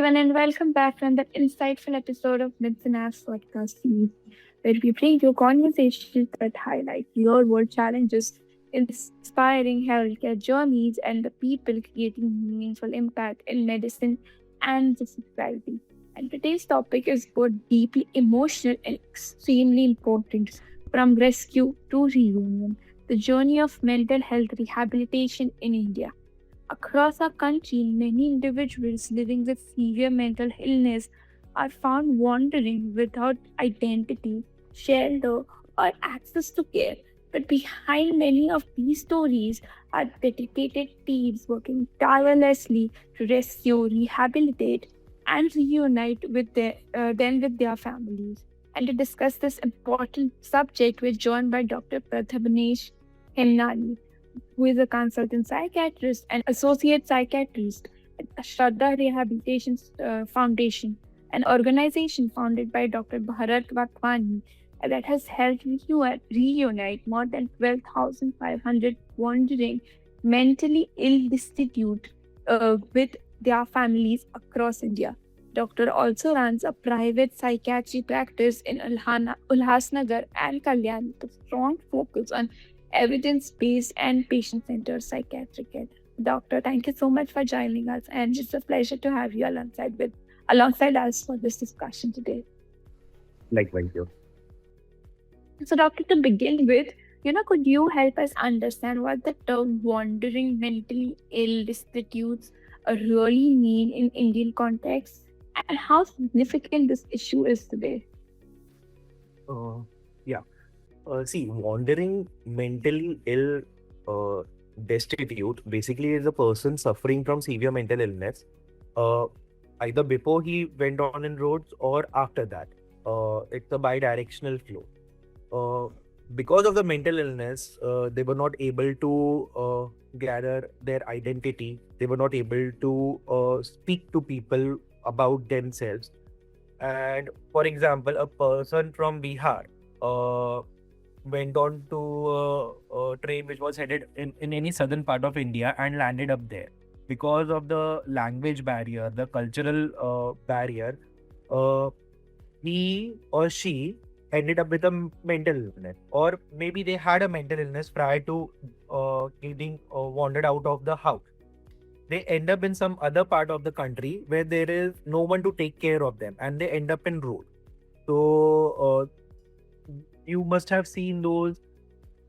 everyone, and welcome back to another insightful episode of MedSynapse podcast series, where we bring you conversations that highlight real-world challenges, inspiring healthcare journeys, and the people creating meaningful impact in medicine and the society. And today's topic is both deeply emotional and extremely important, from rescue to reunion, the journey of mental health rehabilitation in India. Across our country, many individuals living with severe mental illness are found wandering without identity, shelter, or access to care. But behind many of these stories are dedicated teams working tirelessly to rescue, rehabilitate, and reunite them with their families. And to discuss this important subject, we're joined by Dr. Prathamesh Hemnani, who is a consultant psychiatrist and associate psychiatrist at Shraddha Rehabilitation Foundation, an organization founded by Dr. Bharat Vakwani that has helped reunite more than 12,500 wandering mentally ill destitute with their families across India. Doctor also runs a private psychiatry practice in Ulhasnagar and Kalyan with a strong focus on evidence-based and patient-centered psychiatric care. Doctor, thank you so much for joining us, and it's a pleasure to have you alongside us for this discussion today. Likewise, you. So, doctor, to begin with, could you help us understand what the term wandering mentally ill destitutes really mean in Indian context, and how significant this issue is today? Uh, yeah. See, wandering mentally ill, uh, destitute, basically is a person suffering from severe mental illness, uh, either before he went on in roads or after that. It's a bi-directional flow. Because of the mental illness, they were not able to gather their identity. They were not able to speak to people about themselves. And for example, a person from Bihar uh, went on to a train which was headed in any southern part of India and landed up there. Because of the language barrier, the cultural barrier, uh, he or she ended up with a mental illness, or maybe they had a mental illness prior to getting wandered out of the house. They end up in some other part of the country where there is no one to take care of them, and they end up in road. So you must have seen those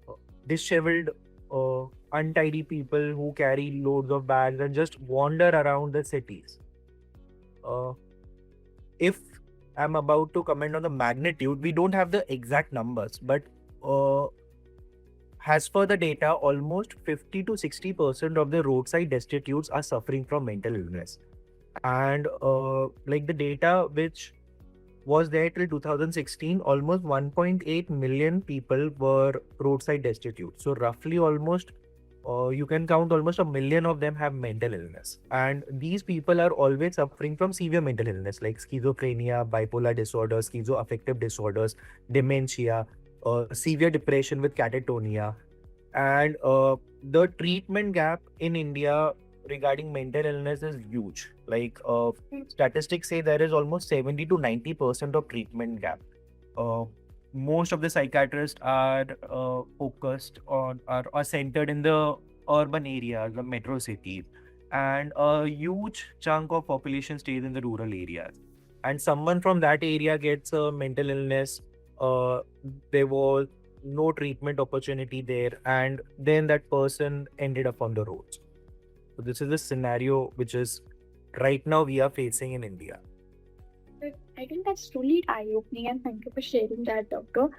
uh, disheveled, untidy people who carry loads of bags and just wander around the cities. Uh, if I'm about to comment on the magnitude, we don't have the exact numbers, but uh, as per the data, almost 50 to 60% of the roadside destitutes are suffering from mental illness. And like the data which was there till 2016, almost 1.8 million people were roadside destitute. So roughly almost you can count almost a million of them have mental illness. And these people are always suffering from severe mental illness like schizophrenia, bipolar disorder, schizoaffective disorders, dementia, severe depression with catatonia. And the treatment gap in India regarding mental illness is huge. Like statistics say there is almost 70 to 90% of treatment gap. Uh, Most of the psychiatrists are focused on are centered in the urban areas, the metro cities, and a huge chunk of population stays in the rural areas. And someone from that area gets a mental illness, uh, there was no treatment opportunity there, and then that person ended up on the roads. So this is the scenario which is right now we are facing in India. But I think that's truly eye-opening, and thank you for sharing that, doctor.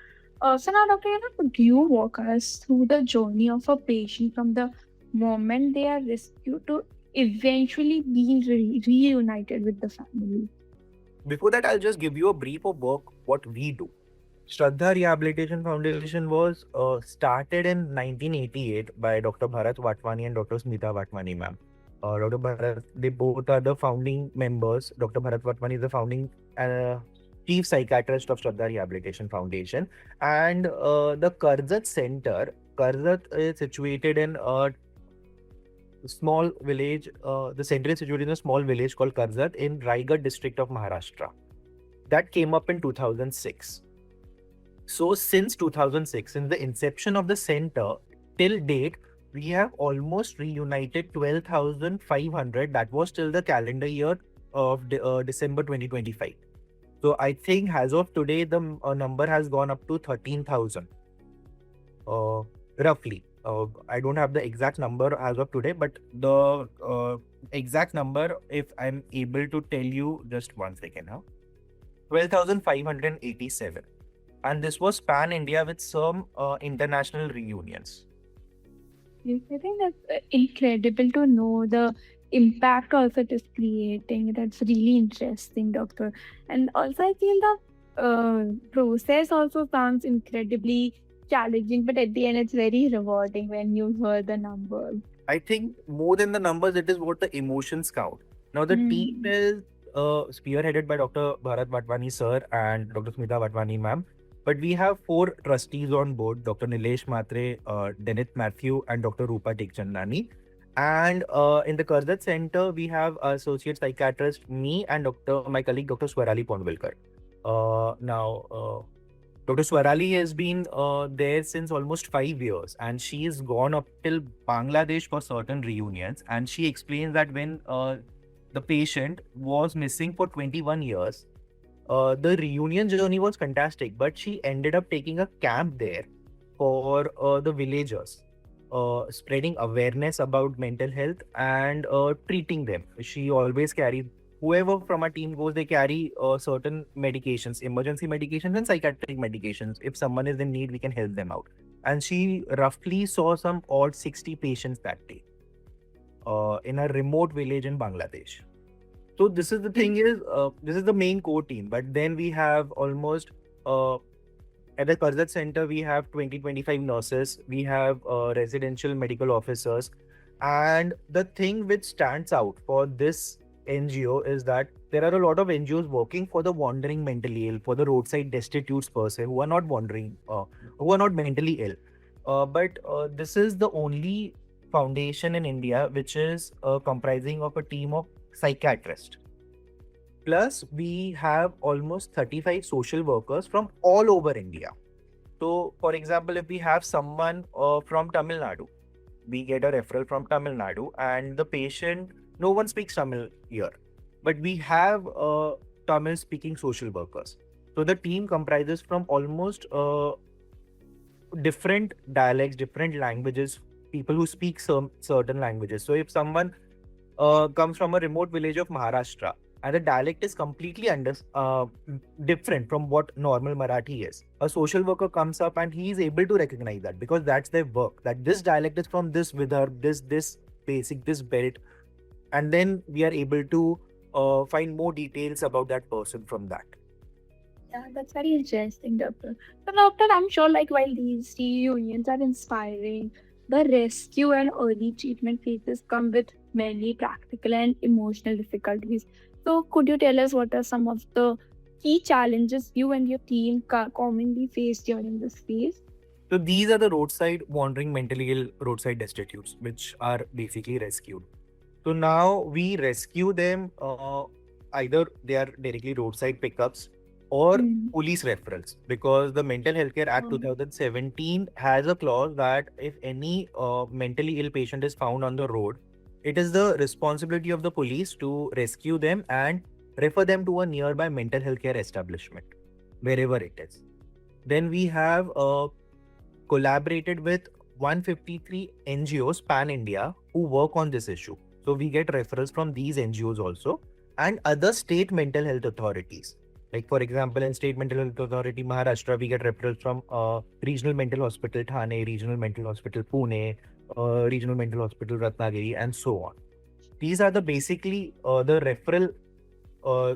So now, doctor, could you walk us through the journey of a patient from the moment they are rescued to eventually being reunited with the family? Before that, I'll just give you a brief of work what we do. Shraddha Rehabilitation Foundation was started in 1988 by Dr. Bharat Watwani and Dr. Smita Watwani, ma'am. Dr. Bharat, they both are the founding members. Dr. Bharat Watwani is the founding chief psychiatrist of Shraddha Rehabilitation Foundation. And the Karzat Center, Karzat is situated in small village. The center is situated in a small village called Karzat in Raigad district of Maharashtra. That came up in 2006. So since 2006, since the inception of the center till date, we have almost reunited 12,500. That was till the calendar year of December 2025. So I think as of today, the number has gone up to 13,000, roughly. I don't have the exact number as of today, but the exact number, if I'm able to tell you, just one second now, 12,587. And this was pan India with some international reunions. Yes, I think that's incredible to know the impact also it is creating. That's really interesting, doctor. And also, I feel the process also sounds incredibly challenging, but at the end, it's very rewarding when you hear the numbers. I think more than the numbers, it is what the emotions count. Now, the team Mm. is spearheaded by Dr. Bharat Vatwani sir and Dr. Smita Vatwani ma'am. But we have four trustees on board: Dr. Nilesh Matre, Denith Matthew, and Dr. Rupa Tikchandani. And in the Kardat Center, we have associate psychiatrist, me, and my colleague, Dr. Swarali Ponvilkar. Dr. Swarali has been there since almost 5 years, and she has gone up till Bangladesh for certain reunions. And she explains that when the patient was missing for 21 years, the reunion journey was fantastic, but she ended up taking a camp there for the villagers, spreading awareness about mental health and treating them. She always carries, whoever from our team goes, they carry certain medications, emergency medications and psychiatric medications. If someone is in need, we can help them out. And she roughly saw some odd 60 patients that day in a remote village in Bangladesh. So this is the thing is, this is the main core team. But then we have almost uh, at the Karzat Center, we have 20-25 nurses, we have residential medical officers. And the thing which stands out for this NGO is that there are a lot of NGOs working for the wandering mentally ill, for the roadside destitutes per se, who are not wandering, who are not mentally ill. But this is the only foundation in India which is comprising of a team of psychiatrists. Plus, we have almost 35 social workers from all over India. So, for example, if we have someone from Tamil Nadu, we get a referral from Tamil Nadu, and the patient, no one speaks Tamil here, but we have Tamil speaking social workers. So, the team comprises from almost different dialects, different languages, people who speak some certain languages. So, if someone comes from a remote village of Maharashtra, and the dialect is completely different from what normal Marathi is. A social worker comes up and he is able to recognize that because that's their work. That this dialect is from this vidarbh, this basic, this belt, and then we are able to find more details about that person from that. Yeah, that's very interesting, doctor. So, doctor, I'm sure like while these reunions are inspiring, the rescue and early treatment phases come with many practical and emotional difficulties. So, could you tell us what are some of the key challenges you and your team commonly face during this phase? So these are the roadside wandering mentally ill roadside destitutes, which are basically rescued. So now we rescue them, either they are directly roadside pickups or Mm. police referrals, because the Mental Healthcare Act Um, 2017 has a clause that if any mentally ill patient is found on the road, it is the responsibility of the police to rescue them and refer them to a nearby mental health care establishment, wherever it is. Then we have collaborated with 153 NGOs pan India who work on this issue. So we get referrals from these NGOs also and other state mental health authorities. Like for example, in State Mental Health Authority Maharashtra, we get referrals from Regional Mental Hospital Thane, Regional Mental Hospital Pune, Regional Mental Hospital Ratnagiri, and so on. These are the basically the referral uh,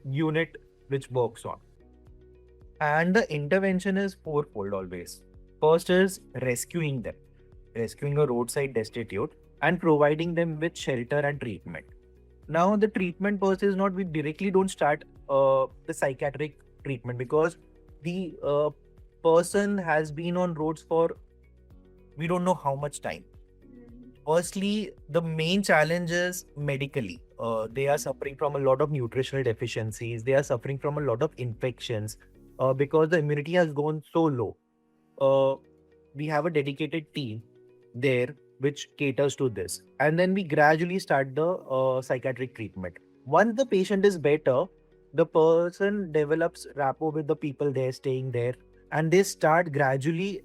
unit which works on. And the intervention is fourfold always. First is rescuing them, rescuing a roadside destitute and providing them with shelter and treatment. Now, the treatment per se is not, we directly don't start the psychiatric treatment because the person has been on roads for we don't know how much time, Firstly, the main challenge is medically. They are suffering from a lot of nutritional deficiencies. They are suffering from a lot of infections because the immunity has gone so low. Uh, we have a dedicated team there which caters to this. And then we gradually start the psychiatric treatment. Once the patient is better, the person develops rapport with the people there staying there, and they start gradually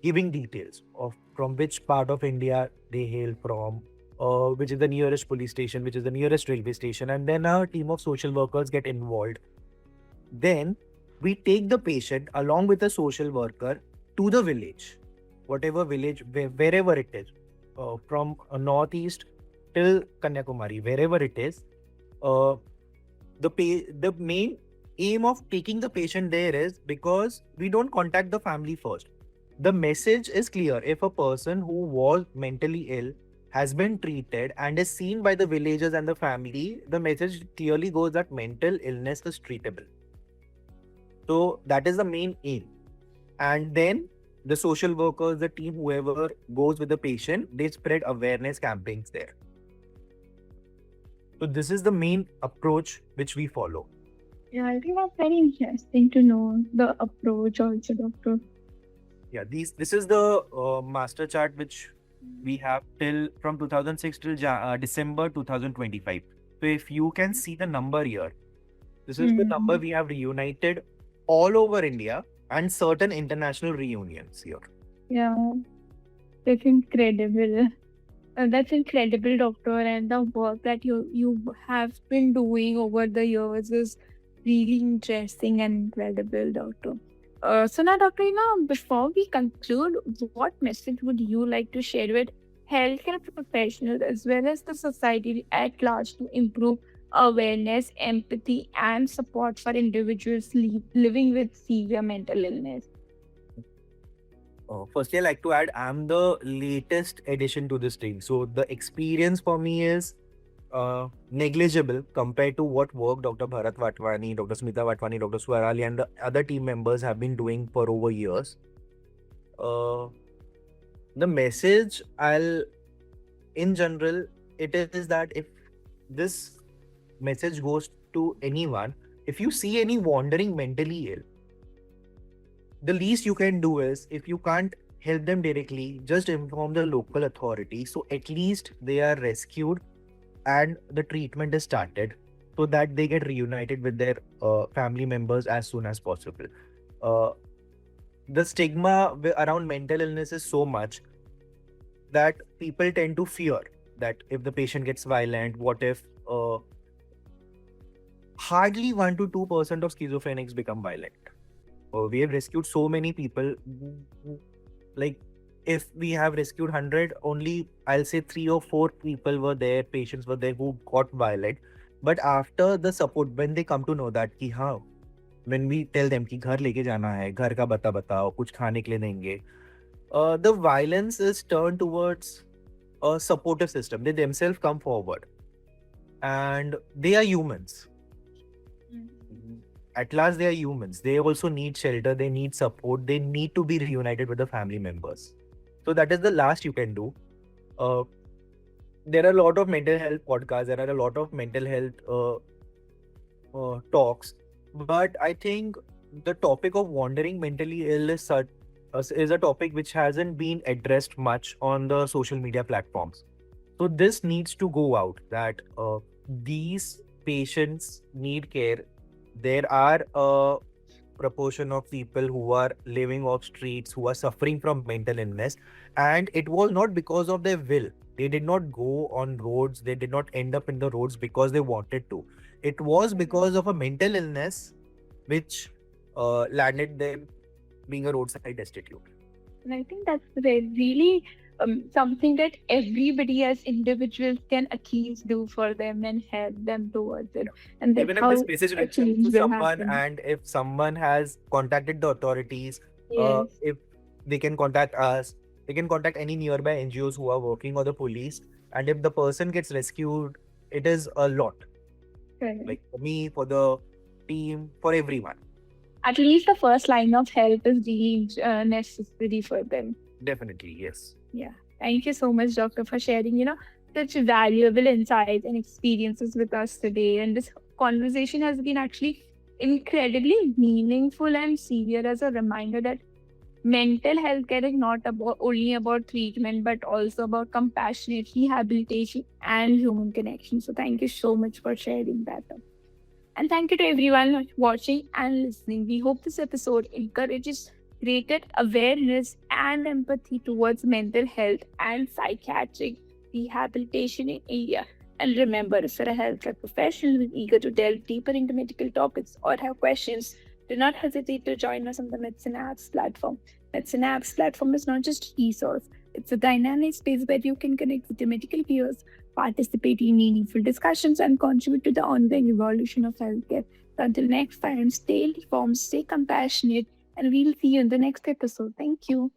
giving details of from which part of India they hail from, which is the nearest police station, which is the nearest railway station, and then a team of social workers get involved. Then we take the patient along with a social worker to the village, whatever village, wherever it is, from northeast till Kanyakumari, wherever it is. Uh, the main aim of taking the patient there is because we don't contact the family first. The message is clear. If a person who was mentally ill has been treated and is seen by the villagers and the family, the message clearly goes that mental illness is treatable. So that is the main aim. And then the social workers, the team, whoever goes with the patient, they spread awareness campaigns there. So this is the main approach which we follow. Yeah, I think that's very interesting to know the approach also, doctor. Yeah, this is the master chart which we have till from 2006 till December 2025. So if you can see the number here, this is the number we have reunited all over India and certain international reunions here. Yeah, that's incredible. That's incredible, doctor, and the work that you have been doing over the years is really interesting and incredible, doctor. So now, doctor, before we conclude, what message would you like to share with healthcare professionals as well as the society at large to improve awareness, empathy, and support for individuals living with severe mental illness? Firstly, I like to add, I'm the latest addition to this team. So the experience for me is negligible compared to what work Dr. Bharat Watwani, Dr. Smita Watwani, Dr. Swarali, and the other team members have been doing for over years. The message in general, it is that if this message goes to anyone, if you see any wandering mentally ill, the least you can do is, if you can't help them directly, just inform the local authority. So at least they are rescued and the treatment is started so that they get reunited with their family members as soon as possible. Uh, the stigma around mental illness is so much that people tend to fear that if the patient gets violent, what if hardly 1 to 2% of schizophrenics become violent. We have rescued so many people. Like, if we have rescued 100, only I'll say 3 or 4 people were there, patients were there who got violent. But after the support, when they come to know that ki हाँ, when we tell them कि घर लेके जाना है, घर का बताओ, कुछ खाने के लिए देंगे, the violence is turned towards a supportive system. They themselves come forward and they are humans. At last, they are humans. They also need shelter, they need support, they need to be reunited with the family members. So that is the last you can do. There are a lot of mental health podcasts, there are a lot of mental health talks, but I think the topic of wandering mentally ill is a topic which hasn't been addressed much on the social media platforms. So this needs to go out, that these patients need care. There are a proportion of people who are living off streets, who are suffering from mental illness, and it was not because of their will. They did not go on roads, they did not end up in the roads because they wanted to. It was because of a mental illness which landed them being a roadside destitute. And I think that's really something that everybody as individuals can at least do for them and help them towards it. And that's Even if how this message a reaches change to will someone, happen. and if someone has contacted the authorities, Yes. if they can contact us, they can contact any nearby NGOs who are working, or the police. And if the person gets rescued, it is a lot. Correct. Like for me, for the team, for everyone. At least the first line of help is really necessary for them. Definitely, yes. Yeah. Thank you so much, Doctor, for sharing, such valuable insights and experiences with us today. And this conversation has been actually incredibly meaningful and severe as a reminder that mental health care is not only about treatment, but also about compassionate rehabilitation and human connection. So thank you so much for sharing that. And thank you to everyone watching and listening. We hope this episode encourages greater awareness and empathy towards mental health and psychiatric rehabilitation in India. And remember, if you're a healthcare professional who's eager to delve deeper into medical topics or have questions, do not hesitate to join us on the MedSynapse platform. MedSynapse platform is not just a resource, it's a dynamic space where you can connect with your medical peers, participate in meaningful discussions, and contribute to the ongoing evolution of healthcare. So until next time, stay informed, stay compassionate, and we'll see you in the next episode. Thank you.